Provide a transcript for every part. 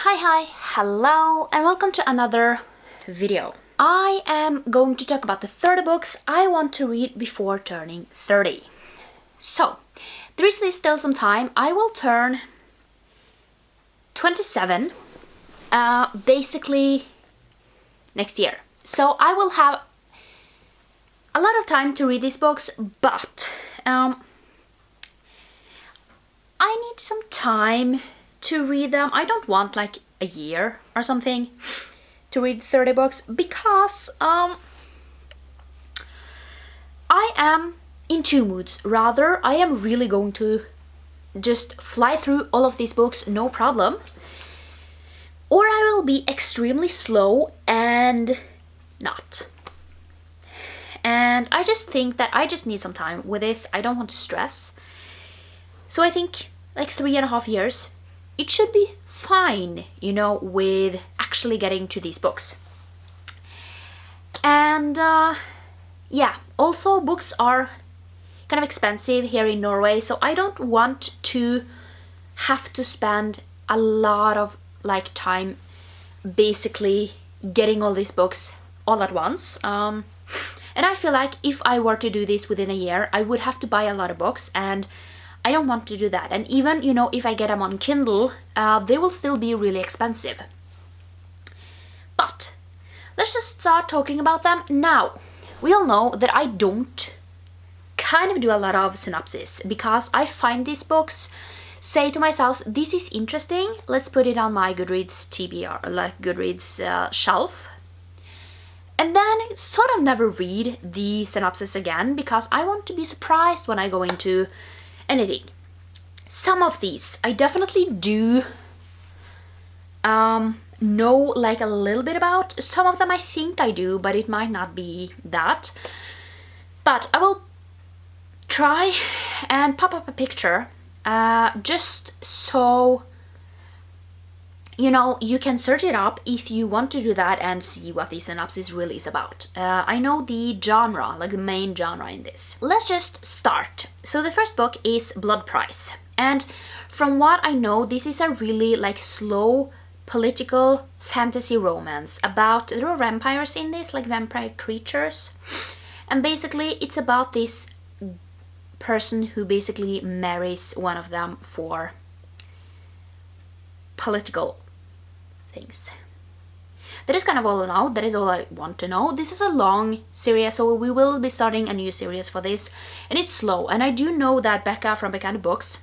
Hello, and welcome to another video. I am going to talk about the 30 books I want to read before turning 30. So, there is still some time. I will turn 27, basically next year. So I will have a lot of time to read these books, but I need some time to read them. I don't want like a year or something to read 30 books because I am in two moods. Rather, I am really going to just fly through all of these books, no problem. Or I will be extremely slow and not. And I just think that I just need some time with this. I don't want to stress. So I think like 3.5 years, it should be fine, you know, with actually getting to these books. And yeah, also books are kind of expensive here in Norway, so I don't want to have to spend a lot of like time basically getting all these books all at once. And I feel like if I were to do this within a year, I would have to buy a lot of books, and I don't want to do that. And even, you know, if I get them on Kindle, they will still be really expensive. But let's just start talking about them now. We all know that I don't kind of do a lot of synopsis because I find these books, say to myself, this is interesting, let's put it on my GoodReads TBR, like GoodReads shelf. And then sort of never read the synopsis again because I want to be surprised when I go into anything. Some of these I definitely do know like a little bit about. Some of them I think I do, but it might not be that. But I will try and pop up a picture just so you know you can search it up if you want to do that and see what the synopsis really is about. I know the genre, like the main genre in this. Let's just start. So the first book is Blood Price, and from what I know, this is a really like slow political fantasy romance about, there are vampires in this, like vampire creatures, and basically it's about this person who basically marries one of them for political things. That is kind of all I know. That is all I want to know. This is a long series, so we will be starting a new series for this, and it's slow. And I do know that Becca from Becca and the Books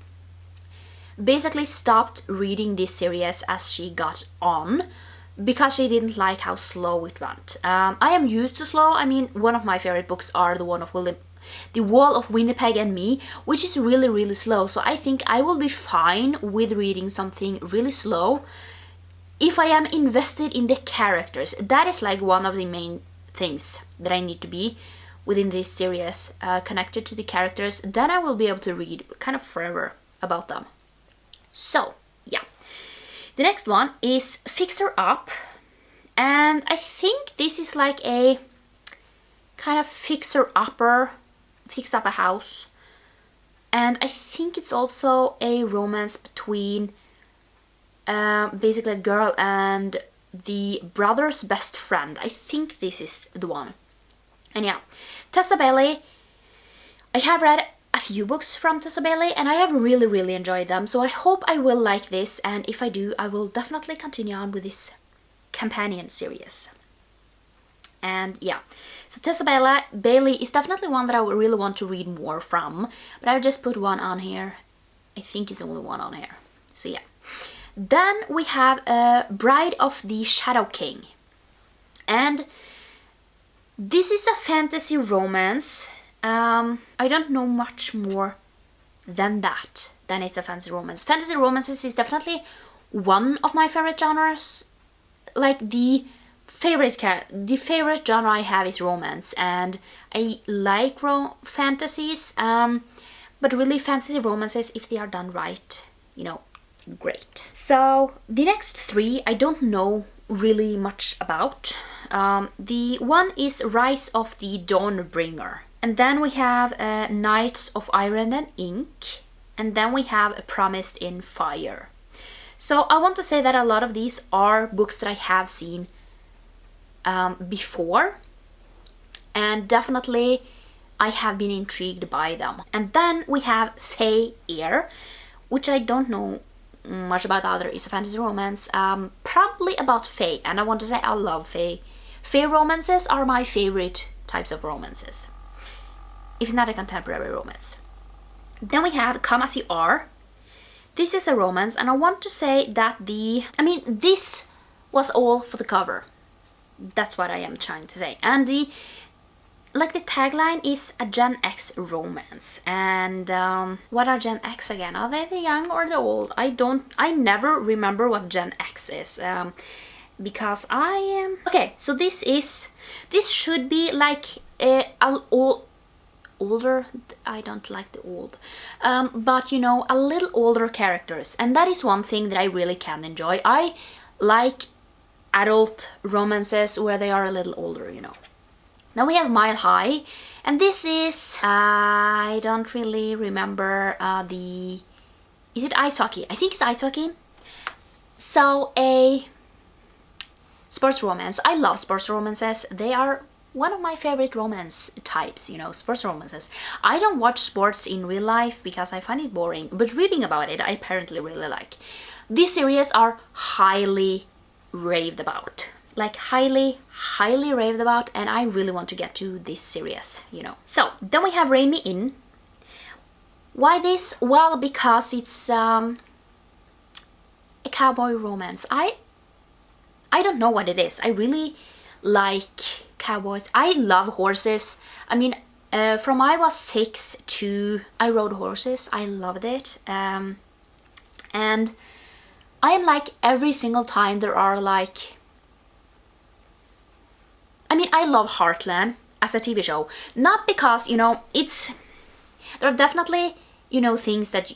basically stopped reading this series as she got on because she didn't like how slow it went. I am used to slow. I mean, one of my favorite books are The Wall of Winnipeg and Me, which is really, really slow. So I think I will be fine with reading something really slow if I am invested in the characters. That is like one of the main things that I need to be within this series, connected to the characters. Then I will be able to read kind of forever about them. So, yeah. The next one is Fixer Up. And I think this is like a kind of fixer-upper, fix up a house. And I think it's also a romance between basically a girl and the brother's best friend. I think this is the one. And yeah, Tessa Bailey. I have read a few books from Tessa Bailey and I have really, really enjoyed them. So I hope I will like this, and if I do, I will definitely continue on with this companion series. And yeah, so Tessa Bailey is definitely one that I would really want to read more from, but I've just put one on here. I think it's the only one on here. So yeah. Then we have Bride of the Shadow King. And this is a fantasy romance. I don't know much more than that, than it's a fantasy romance. Fantasy romances is definitely one of my favorite genres. Like the favorite genre I have is romance, and I like fantasies, but really fantasy romances, if they are done right, you know, great. So the next three I don't know really much about. The one is Rise of the Dawnbringer, and then we have Knights of Iron and Ink, and then we have Promised in Fire. So I want to say that a lot of these are books that I have seen before, and definitely I have been intrigued by them. And then we have Fae Air, which I don't know much about either. It's a fantasy romance, probably about Fae, and I want to say I love Fae. Fae romances are my favorite types of romances, if it's not a contemporary romance. Then we have Come As You Are. This is a romance, and I want to say that this was all for the cover. That's what I am trying to say. And the tagline is a Gen X romance. And what are Gen X again? Are they the young or the old? I never remember what Gen X is. Because I am... Okay, so this should be like older. I don't like the old. But, a little older characters. And that is one thing that I really can enjoy. I like adult romances where they are a little older, Now we have Mile High, and this is, I don't really remember is it ice hockey? I think it's ice hockey. So a sports romance. I love sports romances. They are one of my favorite romance types, sports romances. I don't watch sports in real life because I find it boring, but reading about it, I apparently really like. These series are highly raved about. Like highly raved about, and I really want to get to this series, So, then we have Rein Me In. Why this? Well, because it's a cowboy romance. I don't know what it is. I really like cowboys. I love horses. From I was 6 to I rode horses. I loved it. And I am like every single time there are like... I love Heartland as a TV show. Not because, there are definitely, things that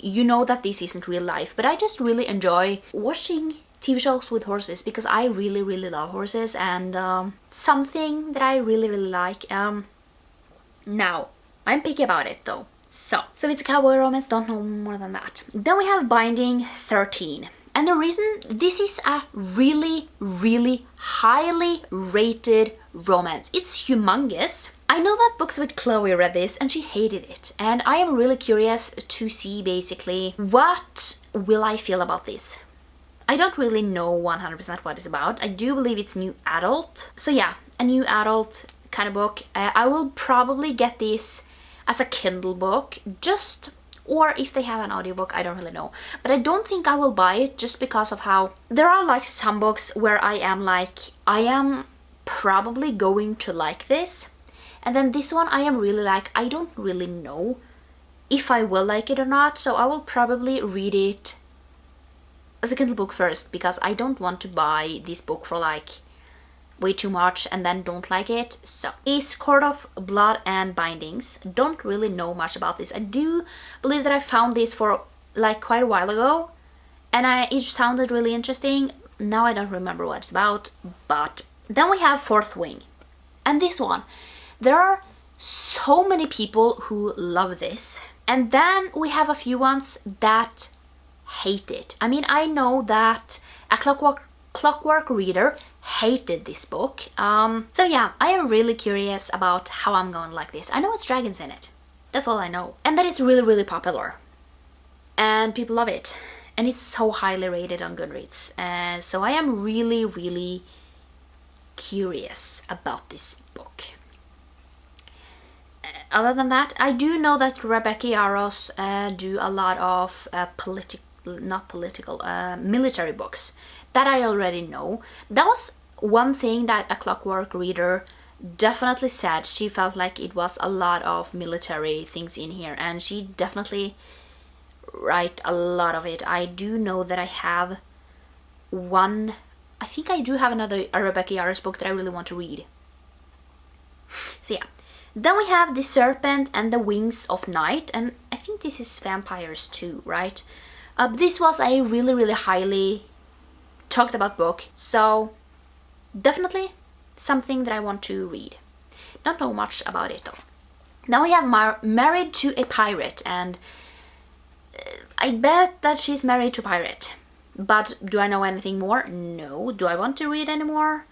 that this isn't real life. But I just really enjoy watching TV shows with horses because I really, really love horses. And something that I really, really like. Now, I'm picky about it though. So it's a cowboy romance, don't know more than that. Then we have Binding 13. And the reason, this is a really, really highly rated romance. It's humongous. I know that Books with Chloe read this and she hated it. And I am really curious to see basically what will I feel about this. I don't really know 100% what it's about. I do believe it's new adult. So yeah, a new adult kind of book. I will probably get this as a Kindle book, or if they have an audiobook, I don't really know. But I don't think I will buy it just because of how... There are like some books where I am probably going to like this. And then this one I am really like, I don't really know if I will like it or not. So I will probably read it as a Kindle book first, because I don't want to buy this book for like way too much and then don't like it. So is Court of Blood and Bindings. Don't really know much about this. I do believe that I found this for like quite a while ago, and it sounded really interesting. Now I don't remember what it's about. But then we have Fourth Wing, and this one, there are so many people who love this, and then we have a few ones that hate it. I know that a Clockwork Reader hated this book. So yeah, I am really curious about how I'm going to like this. I know it's dragons in it. That's all I know. And that is really, really popular. And people love it. And it's so highly rated on GoodReads. So I am really, really curious about this book. Other than that, I do know that Rebecca Yarros do a lot of military books. That I already know. That was one thing that a Clockwork Reader definitely said. She felt like it was a lot of military things in here, and she definitely write a lot of it. I do know that I have one... I think I do have another Rebecca Yarros book that I really want to read. So yeah. Then we have The Serpent and the Wings of Night, and I think this is vampires too, right? This was a really, really highly talked about book, so definitely something that I want to read. Don't know much about it though. Now we have Married to a Pirate, and I bet that she's married to a pirate. But do I know anything more? No. Do I want to read any more?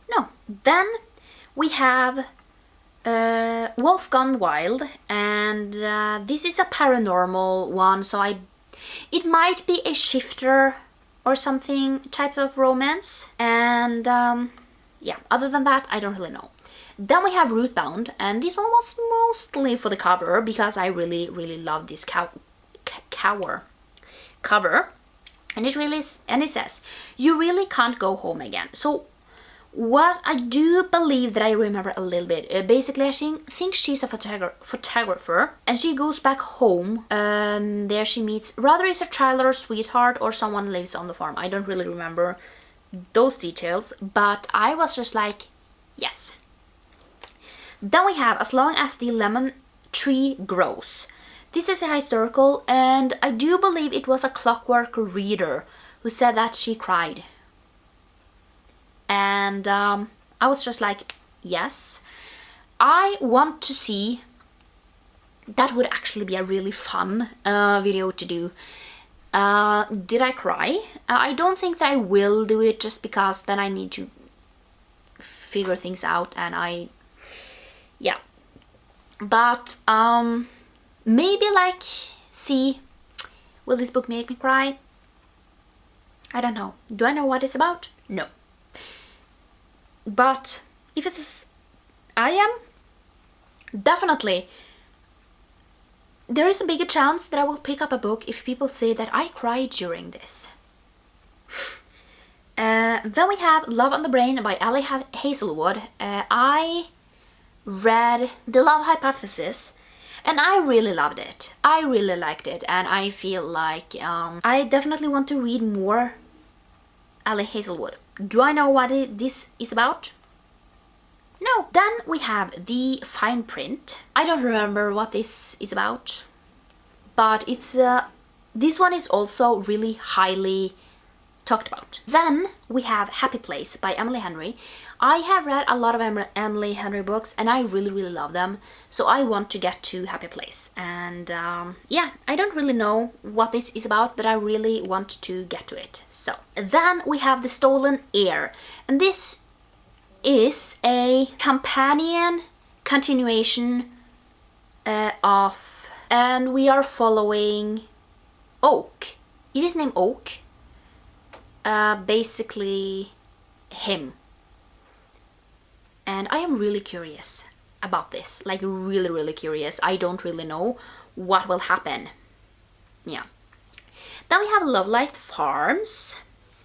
No. Then we have Wolf Gone Wild, and this is a paranormal one, so it might be a shifter or something type of romance, and yeah, other than that I don't really know. Then we have Rootbound, and this one was mostly for the cover because I really love this cover. And it says, "You really can't go home again." So what I do believe that I remember a little bit, basically I think she's a photographer, and she goes back home, and there she meets rather is a child or a sweetheart or someone lives on the farm. I don't really remember those details, but I was just like, yes. Then we have As Long as the Lemon Tree Grows. This is a historical, and I do believe it was a Clockwork reader who said that she cried. And I was just like, yes. I want to see. That would actually be a really fun video to do. Did I cry? I don't think that I will do it, just because then I need to figure things out, and yeah. But maybe like, see, will this book make me cry? I don't know. Do I know what it's about? No. But if it is, I am definitely, there is a bigger chance that I will pick up a book if people say that I cried during this. Then we have Love on the Brain by Ali Hazelwood. I read The Love Hypothesis, and I really loved it. I really liked it, and I feel like I definitely want to read more Ali Hazelwood. Do I know what this is about? No. Then we have The Fine Print. I don't remember what this is about, but it's this one is also really highly talked about. Then we have Happy Place by Emily Henry. I have read a lot of Emily Henry books, and I really love them, so I want to get to Happy Place. And yeah, I don't really know what this is about, but I really want to get to it. So then we have The Stolen Heir, and this is a companion continuation of, and we are following Oak. Is his name Oak? Basically him. And I am really curious about this, like really curious. I don't really know what will happen. Yeah. Then we have Lovelight Farms,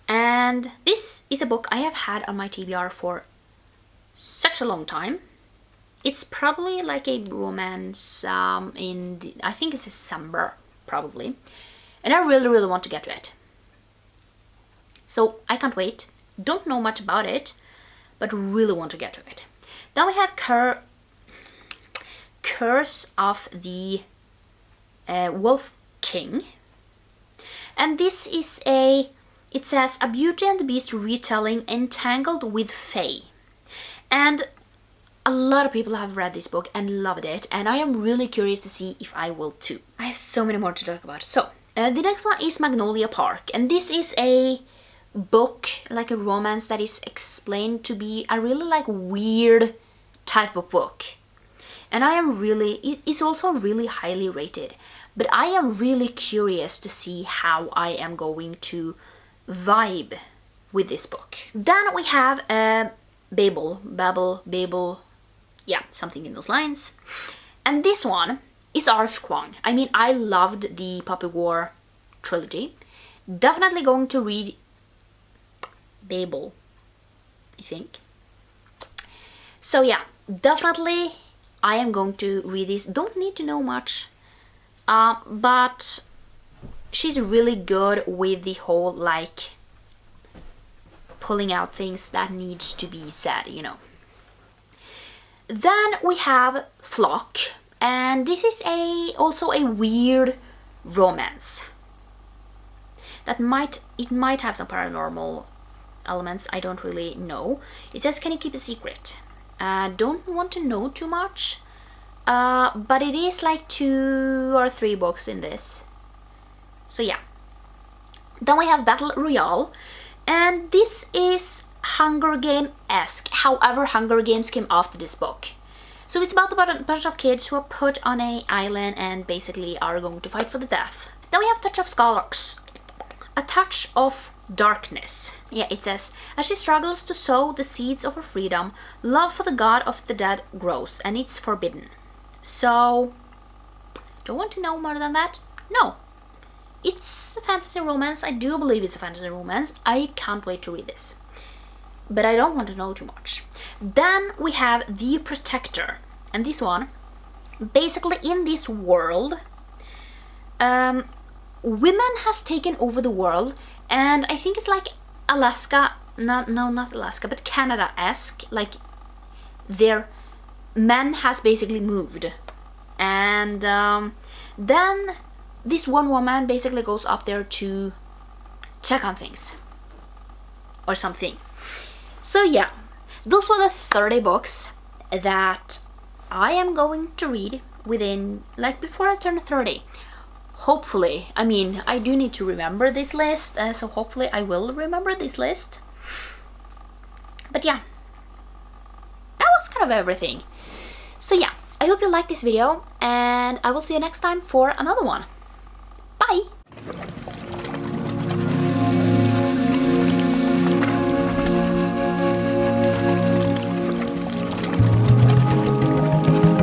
and this is a book I have had on my TBR for such a long time. It's probably like a romance I think it's December, probably. And I really want to get to it. So I can't wait. Don't know much about it, but really want to get to it. Then we have Curse of the Wolf King. And this is it says, a Beauty and the Beast retelling entangled with Fae. And a lot of people have read this book and loved it, and I am really curious to see if I will too. I have so many more to talk about. So, the next one is Magnolia Park, and this is a book, like a romance that is explained to be a really like weird type of book. And I am really, it's also really highly rated, but I am really curious to see how I am going to vibe with this book. Then we have Babel, yeah, something in those lines. And this one is R.F. Kuang. I mean, I loved the Poppy War trilogy. Definitely going to read Babel, I think. So yeah, definitely I am going to read this. Don't need to know much, but she's really good with the whole like pulling out things that needs to be said, you know. Then we have Flock, and this is also a weird romance that might have some paranormal elements. I don't really know. It says, can you keep a secret? Don't want to know too much, but it is like 2 or 3 books in this. So yeah, Then we have Battle Royale, and this is Hunger Game-esque. However, Hunger Games came after this book. So it's about a bunch of kids who are put on an island and basically are going to fight for the death. Then we have A Touch of Darkness. Yeah, it says, as she struggles to sow the seeds of her freedom, love for the god of the dead grows, and it's forbidden. So, do you want to know more than that? No. It's a fantasy romance. I do believe it's a fantasy romance. I can't wait to read this. But I don't want to know too much. Then we have The Protector. And this one, basically in this world, women has taken over the world, and I think it's like Alaska, not Alaska, but Canada-esque, like their men has basically moved. And then this one woman basically goes up there to check on things or something. So yeah, those were the 30 books that I am going to read within, like, before I turn 30. Hopefully. I mean, I do need to remember this list, so hopefully I will remember this list. But yeah, that was kind of everything. So yeah, I hope you liked this video, and I will see you next time for another one.